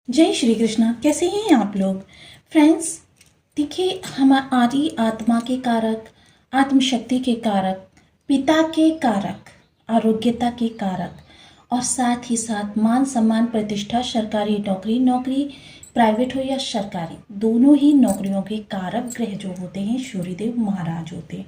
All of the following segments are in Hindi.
जय श्री कृष्णा। कैसे हैं आप लोग फ्रेंड्स। देखिए, हमारी आत्मा के कारक, आत्मशक्ति के कारक, पिता के कारक, आरोग्यता के कारक और साथ ही साथ मान सम्मान प्रतिष्ठा, सरकारी नौकरी प्राइवेट हो या सरकारी, दोनों ही नौकरियों के कारक ग्रह जो होते हैं सूर्यदेव महाराज होते हैं।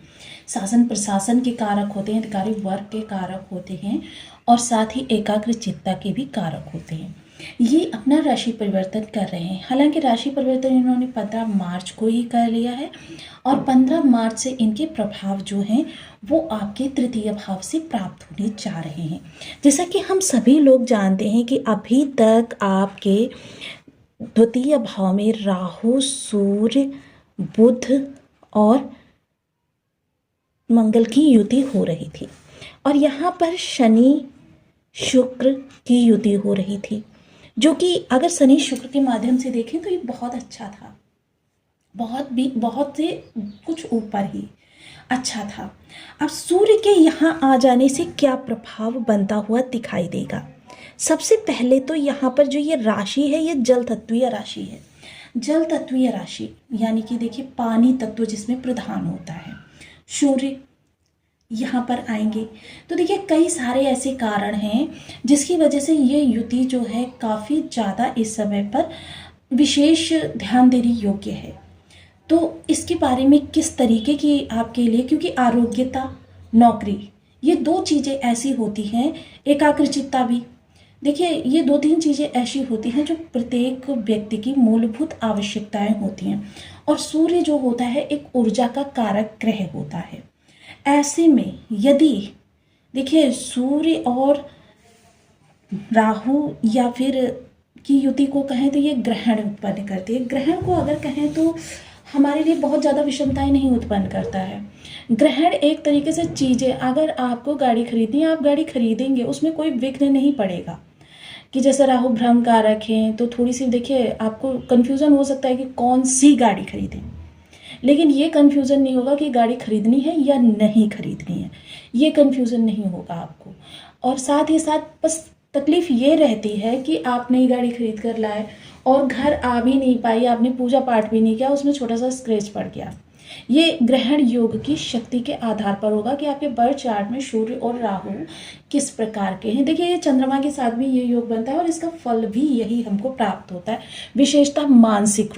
शासन प्रशासन के कारक होते हैं, अधिकारी वर्ग के कारक होते हैं और साथ ही एकाग्र चित्ता के भी कारक होते हैं। ये अपना राशि परिवर्तन कर रहे हैं। हालांकि राशि परिवर्तन इन्होंने 15 मार्च को ही कर लिया है और 15 मार्च से इनके प्रभाव जो हैं वो आपके तृतीय भाव से प्राप्त होने जा रहे हैं। जैसा कि हम सभी लोग जानते हैं कि अभी तक आपके द्वितीय भाव में राहु, सूर्य, बुध और मंगल की युति हो रही थी और यहाँ पर शनि शुक्र की युति हो रही थी, जो कि अगर शनि शुक्र के माध्यम से देखें तो ये बहुत अच्छा था, बहुत से कुछ ऊपर ही अच्छा था। अब सूर्य के यहाँ आ जाने से क्या प्रभाव बनता हुआ दिखाई देगा। सबसे पहले तो यहाँ पर जो ये राशि है ये जल तत्वीय राशि है। जल तत्वीय राशि यानी कि देखिए पानी तत्व जिसमें प्रधान होता है। सूर्य यहाँ पर आएंगे तो देखिए कई सारे ऐसे कारण हैं जिसकी वजह से ये युति जो है काफ़ी ज़्यादा इस समय पर विशेष ध्यान देने योग्य है। तो इसके बारे में किस तरीके की आपके लिए, क्योंकि आरोग्यता, नौकरी, ये दो चीज़ें ऐसी होती हैं, एकाग्रचित्ता भी, देखिए ये 2-3 चीज़ें ऐसी होती हैं जो प्रत्येक व्यक्ति की मूलभूत आवश्यकताएं होती हैं और सूर्य जो होता है एक ऊर्जा का कारक ग्रह होता है। ऐसे में यदि देखिए सूर्य और राहु या फिर की युति को कहें तो ये ग्रहण उत्पन्न करती है। ग्रहण को अगर कहें तो हमारे लिए बहुत ज़्यादा विषमताएं नहीं उत्पन्न करता है। ग्रहण एक तरीके से चीज़ें, अगर आपको गाड़ी खरीदनी है आप गाड़ी खरीदेंगे, उसमें कोई विघ्न नहीं पड़ेगा। कि जैसे राहु भ्रम कारक हैं तो थोड़ी सी देखिए आपको कन्फ्यूज़न हो सकता है कि कौन सी गाड़ी खरीदें, लेकिन ये कन्फ्यूज़न नहीं होगा कि गाड़ी खरीदनी है या नहीं खरीदनी है, ये कन्फ्यूज़न नहीं होगा आपको। और साथ ही साथ बस तकलीफ़ ये रहती है कि आप नई गाड़ी खरीद कर लाए और घर आ भी नहीं पाई, आपने पूजा पाठ भी नहीं किया, उसमें छोटा सा स्क्रैच पड़ गया। ये ग्रहण योग की शक्ति के आधार पर होगा कि आपके बर्थ चार्ट में सूर्य और राहु किस प्रकार के हैं। देखिए ये चंद्रमा के साथ भी ये योग बनता है और इसका फल भी यही हमको प्राप्त होता है, विशेषतः मानसिक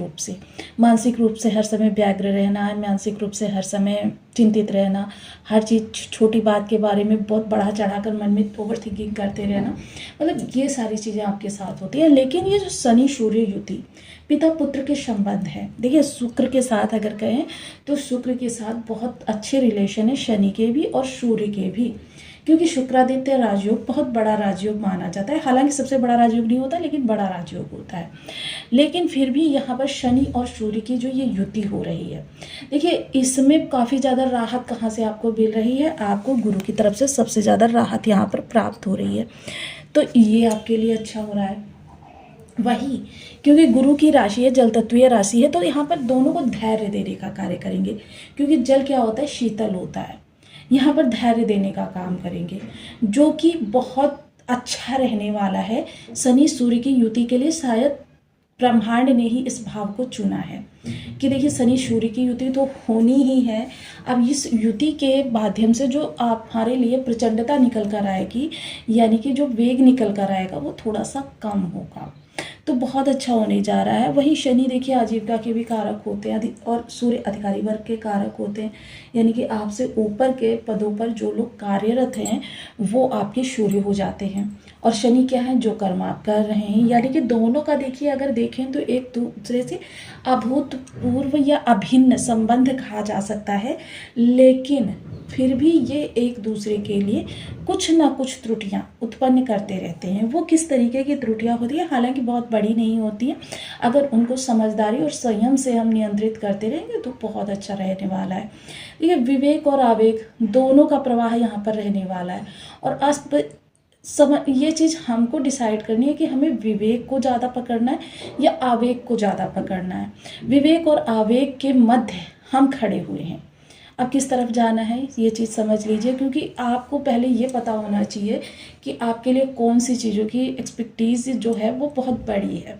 रूप से हर समय व्यग्र रहना, मानसिक रूप से हर समय चिंतित रहना, हर चीज़ छोटी बात के बारे में बहुत बढ़ा चढ़ाकर मन में ओवर थिंकिंग करते रहना, मतलब ये सारी चीज़ें आपके साथ होती हैं। लेकिन ये जो शनि सूर्य युति पिता पुत्र के संबंध है, देखिए शुक्र के साथ अगर कहें तो शुक्र के साथ बहुत अच्छे रिलेशन है शनि के भी और सूर्य के भी, क्योंकि शुक्रादित्य राजयोग बहुत बड़ा राजयोग माना जाता है। हालांकि सबसे बड़ा राजयोग नहीं होता लेकिन बड़ा राजयोग होता है। लेकिन फिर भी यहाँ पर शनि और सूर्य की जो ये युति हो रही है, देखिए इसमें काफ़ी ज़्यादा राहत कहाँ से आपको मिल रही है, आपको गुरु की तरफ से सबसे ज़्यादा राहत यहाँ पर प्राप्त हो रही है। तो ये आपके लिए अच्छा हो रहा है। वही क्योंकि गुरु की राशि है, जल तत्वीय राशि है, तो यहाँ पर दोनों को धैर्य देने का कार्य करेंगे, क्योंकि जल क्या होता है, शीतल होता है। यहाँ पर धैर्य देने का काम करेंगे जो कि बहुत अच्छा रहने वाला है। शनि सूर्य की युति के लिए शायद ब्रह्मांड ने ही इस भाव को चुना है कि देखिए शनि सूर्य की युति तो होनी ही है। अब इस युति के माध्यम से जो आप हमारे लिए प्रचंडता निकल कर आएगी, यानी कि जो वेग निकल कर आएगा वो थोड़ा सा कम होगा, तो बहुत अच्छा होने जा रहा है। वही शनि देखिए आजीविका के भी कारक होते हैं और सूर्य अधिकारी वर्ग के कारक होते हैं, यानी कि आपसे ऊपर के पदों पर जो लोग कार्यरत हैं वो आपके सूर्य हो जाते हैं। और शनि क्या है, जो कर्म आप कर रहे हैं, यानी कि दोनों का देखिए अगर देखें तो एक दूसरे से अभूतपूर्व या अभिन्न संबंध कहा जा सकता है, लेकिन फिर भी ये एक दूसरे के लिए कुछ ना कुछ त्रुटियां उत्पन्न करते रहते हैं। वो किस तरीके की त्रुटियां होती है, हालांकि बहुत बड़ी नहीं होती है, अगर उनको समझदारी और संयम से हम नियंत्रित करते रहेंगे तो बहुत अच्छा रहने वाला है। ये विवेक और आवेग दोनों का प्रवाह यहाँ पर रहने वाला है। और ये चीज़ हमको डिसाइड करनी है कि हमें विवेक को ज़्यादा पकड़ना है या आवेग को ज़्यादा पकड़ना है। विवेक और आवेग के मध्य हम खड़े हुए हैं, अब किस तरफ जाना है ये चीज़ समझ लीजिए, क्योंकि आपको पहले ये पता होना चाहिए कि आपके लिए कौन सी चीज़ों की एक्सपर्टीज जो है वो बहुत बड़ी है।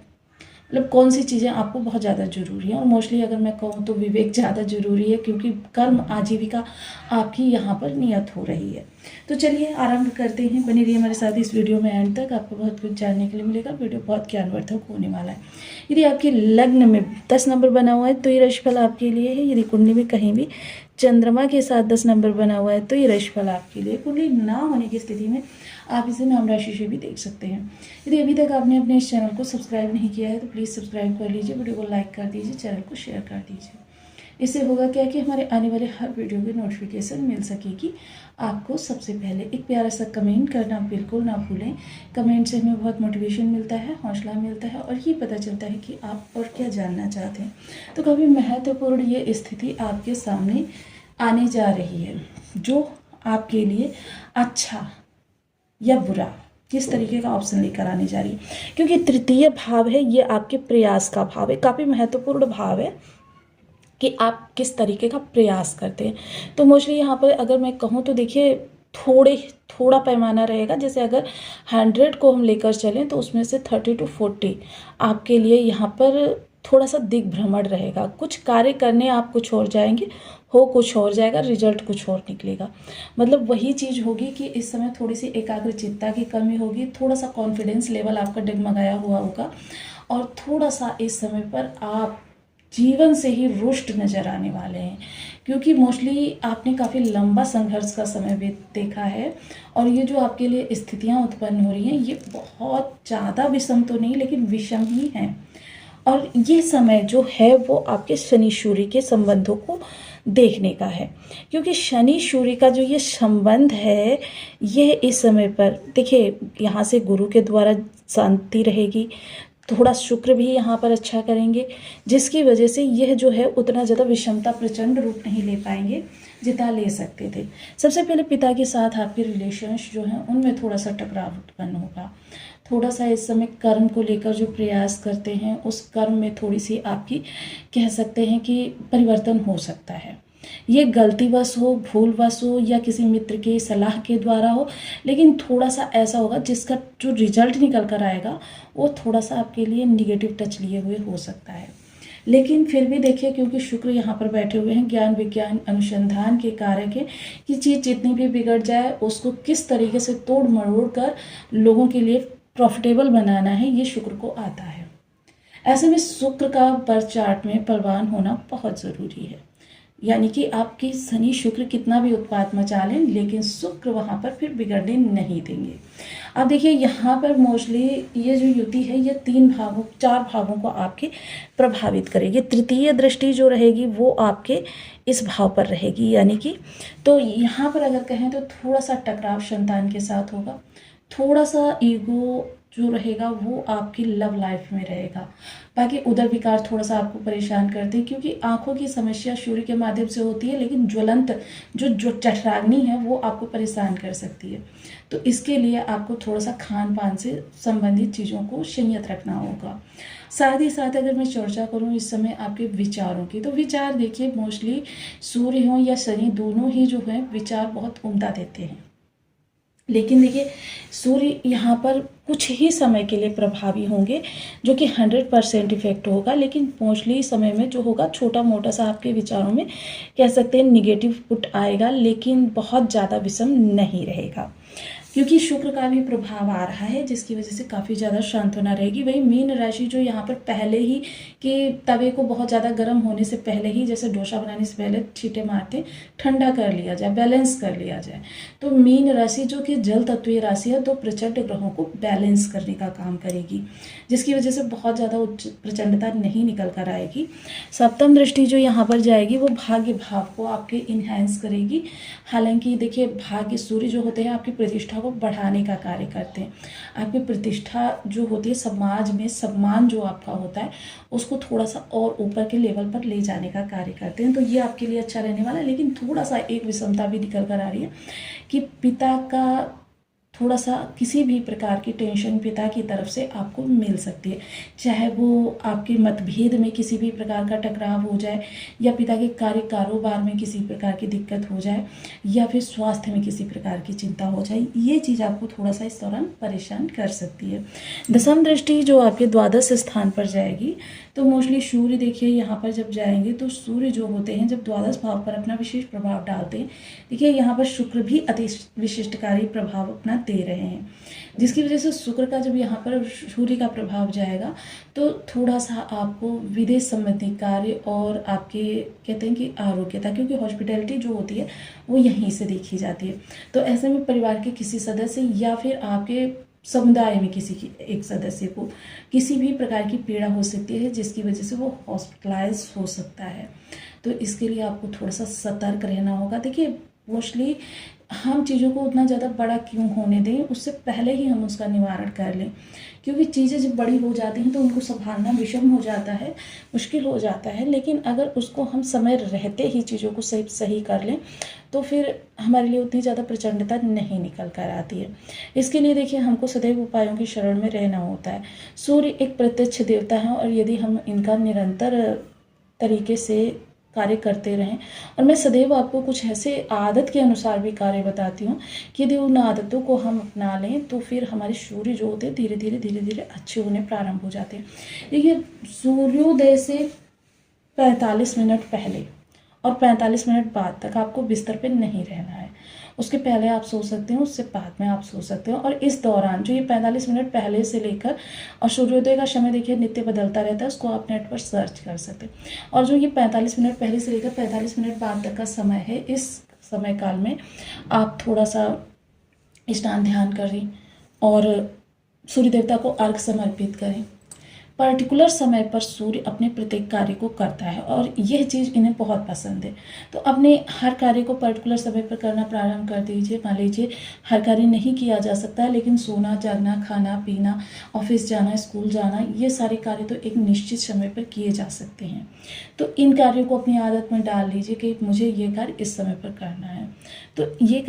मतलब कौन सी चीज़ें आपको बहुत ज़्यादा ज़रूरी हैं। और मोस्टली अगर मैं कहूँ तो विवेक ज़्यादा ज़रूरी है, क्योंकि कर्म आजीविका आपकी यहाँ पर नियत हो रही है। तो चलिए आरंभ करते हैं, बने रहिए हमारे साथ इस वीडियो में एंड तक, आपको बहुत कुछ जानने के लिए मिलेगा। वीडियो बहुत ज्ञानवर्धक होने वाला है। यदि आपके लग्न में 10 नंबर बना हुआ है तो ये राशिफल आपके लिए है। यदि कुंडली में कहीं भी चंद्रमा के साथ 10 नंबर बना हुआ है तो ये राशिफल आपके लिए। कुंडली ना होने की स्थिति में आप इसे नाम राशि से भी देख सकते हैं। यदि अभी तक आपने अपने इस चैनल को सब्सक्राइब नहीं किया है तो प्लीज़ सब्सक्राइब कर लीजिए, वीडियो को लाइक कर दीजिए, चैनल को शेयर कर दीजिए। इससे होगा क्या कि हमारे आने वाले हर वीडियो की नोटिफिकेशन मिल सकेगी आपको सबसे पहले। एक प्यारा सा कमेंट करना बिल्कुल ना भूलें। कमेंट से हमें बहुत मोटिवेशन मिलता है, हौसला मिलता है और ये पता चलता है कि आप और क्या जानना चाहते हैं। तो काफ़ी महत्वपूर्ण ये स्थिति आपके सामने आने जा रही है, जो आपके लिए अच्छा या बुरा किस तरीके का ऑप्शन लेकर आने जा रही है। क्योंकि तृतीय भाव है, ये आपके प्रयास का भाव है, काफ़ी महत्वपूर्ण भाव है कि आप किस तरीके का प्रयास करते हैं। तो मोस्टली यहाँ पर अगर मैं कहूँ तो देखिए थोड़ा पैमाना रहेगा। जैसे अगर 100 को हम लेकर चलें तो उसमें से 30 to 40 आपके लिए यहाँ पर थोड़ा सा दिग्भ्रमण रहेगा। कुछ कार्य करने आप कुछ और जाएंगे, हो कुछ और जाएगा, रिजल्ट कुछ और निकलेगा। मतलब वही चीज़ होगी कि इस समय थोड़ी सी एकाग्रचित्ता की कमी होगी, थोड़ा सा कॉन्फिडेंस लेवल आपका डगमगाया हुआ होगा और थोड़ा सा इस समय पर आप जीवन से ही रुष्ट नजर आने वाले हैं। क्योंकि मोस्टली आपने काफ़ी लंबा संघर्ष का समय भी देखा है और ये जो आपके लिए स्थितियां उत्पन्न हो रही हैं ये बहुत ज़्यादा विषम तो नहीं लेकिन विषम ही हैं। और ये समय जो है वो आपके शनि सूर्य के संबंधों को देखने का है। क्योंकि शनि सूर्य का जो ये संबंध है ये इस समय पर देखिए यहाँ से गुरु के द्वारा शांति रहेगी, थोड़ा शुक्र भी यहाँ पर अच्छा करेंगे, जिसकी वजह से यह जो है उतना ज़्यादा विषमता प्रचंड रूप नहीं ले पाएंगे जितना ले सकते थे। सबसे पहले पिता के साथ आपके रिलेशंस जो हैं उनमें थोड़ा सा टकराव उत्पन्न होगा। थोड़ा सा इस समय कर्म को लेकर जो प्रयास करते हैं उस कर्म में थोड़ी सी आपकी कह सकते हैं कि परिवर्तन हो सकता है। ये गलतीवश हो, भूलवश हो या किसी मित्र की सलाह के द्वारा हो, लेकिन थोड़ा सा ऐसा होगा जिसका जो रिजल्ट निकल कर आएगा वो थोड़ा सा आपके लिए निगेटिव टच लिए हुए हो सकता है। लेकिन फिर भी देखिए क्योंकि शुक्र यहाँ पर बैठे हुए हैं, ज्ञान विज्ञान अनुसंधान के कारक है कि चीज़ जितनी भी बिगड़ जाए उसको किस तरीके से तोड़ मरोड़ कर लोगों के लिए प्रॉफिटेबल बनाना है, ये शुक्र को आता है। ऐसे में शुक्र का बर्थ चार्ट में बलवान होना बहुत ज़रूरी है। यानी कि आपकी शनि शुक्र कितना भी उत्पात मचा लें लेकिन शुक्र वहाँ पर फिर बिगड़ने नहीं देंगे। अब देखिए यहाँ पर मोस्टली ये जो युति है ये 4 भावों को आपके प्रभावित करेगी। तृतीय दृष्टि जो रहेगी वो आपके इस भाव पर रहेगी, यानी कि तो यहाँ पर अगर कहें तो थोड़ा सा टकराव संतान के साथ होगा, थोड़ा सा ईगो जो रहेगा वो आपकी लव लाइफ में रहेगा। बाकी उदर विकार थोड़ा सा आपको परेशान करते हैं क्योंकि आंखों की समस्या सूर्य के माध्यम से होती है, लेकिन ज्वलंत जो चठराग्नि है वो आपको परेशान कर सकती है। तो इसके लिए आपको थोड़ा सा खान पान से संबंधित चीज़ों को संयत रखना होगा। साथ ही साथ अगर मैं चर्चा करूं इस समय आपके विचारों की, तो विचार देखिए मोस्टली सूर्य हो या शनि दोनों ही जो है विचार बहुत उम्दा देते हैं। लेकिन देखिए सूर्य यहाँ पर कुछ ही समय के लिए प्रभावी होंगे जो कि 100% इफेक्ट होगा, लेकिन मोस्टली समय में जो होगा छोटा मोटा सा आपके विचारों में कह सकते हैं निगेटिव पुट आएगा, लेकिन बहुत ज़्यादा विषम नहीं रहेगा। क्योंकि शुक्र का भी प्रभाव आ रहा है जिसकी वजह से काफ़ी ज़्यादा सांत्वना रहेगी। वही मीन राशि जो यहाँ पर पहले ही कि तवे को बहुत ज़्यादा गर्म होने से पहले ही जैसे डोसा बनाने से पहले छींटे मारते ठंडा कर लिया जाए, बैलेंस कर लिया जाए। तो मीन राशि जो कि जल तत्वीय राशि है तो प्रचंड ग्रहों को बैलेंस करने का काम करेगी, जिसकी वजह से बहुत ज़्यादा उच्च प्रचंडता नहीं निकल कर आएगी। सप्तम दृष्टि जो यहाँ पर जाएगी वो भाग्य भाव को आपके इन्हेंस करेगी। हालांकि देखिए भाग्य सूर्य जो होते हैं आपकी प्रतिष्ठा को बढ़ाने का कार्य करते हैं। आपकी प्रतिष्ठा जो होती है समाज में सम्मान जो आपका होता है उसको थोड़ा सा और ऊपर के लेवल पर ले जाने का कार्य करते हैं। तो ये आपके लिए अच्छा रहने वाला है, लेकिन थोड़ा सा एक विषमता भी निकल कर आ रही है कि पिता का थोड़ा सा किसी भी प्रकार की टेंशन पिता की तरफ से आपको मिल सकती है, चाहे वो आपके मतभेद में किसी भी प्रकार का टकराव हो जाए, या पिता के कार्य कारोबार में किसी प्रकार की दिक्कत हो जाए, या फिर स्वास्थ्य में किसी प्रकार की चिंता हो जाए। ये चीज़ आपको थोड़ा सा इस दौरान परेशान कर सकती है। दसम दृष्टि जो आपके द्वादश स्थान पर जाएगी, तो मोस्टली सूर्य देखिए यहाँ पर जब जाएंगे तो सूर्य जो होते हैं जब द्वादश भाव पर अपना विशेष प्रभाव डालते हैं, देखिए यहाँ पर शुक्र भी अति विशिष्टकारी प्रभाव अपना दे रहे हैं, जिसकी वजह से शुक्र का जब यहाँ पर सूर्य का प्रभाव जाएगा तो थोड़ा सा आपको विदेश संबंधी कार्य और आपके कहते हैं कि आरोग्यता, क्योंकि हॉस्पिटैलिटी जो होती है वो यहीं से देखी जाती है, तो ऐसे में परिवार के किसी सदस्य या फिर आपके समुदाय में किसी की एक सदस्य को किसी भी प्रकार की पीड़ा हो सकती है, जिसकी वजह से वो हॉस्पिटलाइज हो सकता है। तो इसके लिए आपको थोड़ा सा सतर्क रहना होगा। देखिए मोस्टली हम चीज़ों को उतना ज़्यादा बड़ा क्यों होने दें, उससे पहले ही हम उसका निवारण कर लें, क्योंकि चीज़ें जब बड़ी हो जाती हैं तो उनको संभालना विषम हो जाता है, मुश्किल हो जाता है। लेकिन अगर उसको हम समय रहते ही चीज़ों को सही कर लें तो फिर हमारे लिए उतनी ज़्यादा प्रचंडता नहीं निकल कर आती है। इसके लिए देखिए हमको सदैव उपायों की शरण में रहना होता है। सूर्य एक प्रत्यक्ष देवता है, और यदि हम इनका निरंतर तरीके से कार्य करते रहें, और मैं सदैव आपको कुछ ऐसे आदत के अनुसार भी कार्य बताती हूँ कि यदि उन आदतों को हम अपना लें तो फिर हमारे सूर्य जो होते हैं धीरे धीरे अच्छे होने प्रारंभ हो जाते हैं। देखिए सूर्योदय से 45 मिनट पहले और 45 मिनट बाद तक आपको बिस्तर पे नहीं रहना है। उसके पहले आप सो सकते हैं, उससे बाद में आप सो सकते हो, और इस दौरान जो ये 45 मिनट पहले से लेकर, और सूर्योदय का समय देखिए नित्य बदलता रहता है, उसको आप नेट पर सर्च कर सकते हैं। और जो ये 45 मिनट पहले से लेकर 45 मिनट बाद तक का समय है, इस समय काल में आप थोड़ा सा स्नान ध्यान करें और सूर्य देवता को अर्घ समर्पित करें। पर्टिकुलर समय पर सूर्य अपने प्रत्येक कार्य को करता है, और यह चीज़ इन्हें बहुत पसंद है। तो अपने हर कार्य को पर्टिकुलर समय पर करना प्रारंभ कर दीजिए। मान लीजिए हर कार्य नहीं किया जा सकता है, लेकिन सोना जागना, खाना पीना, ऑफिस जाना, स्कूल जाना, ये सारे कार्य तो एक निश्चित समय पर किए जा सकते हैं। तो इन कार्यों को अपनी आदत में डाल लीजिए कि मुझे ये कार्य इस समय पर करना है। तो ये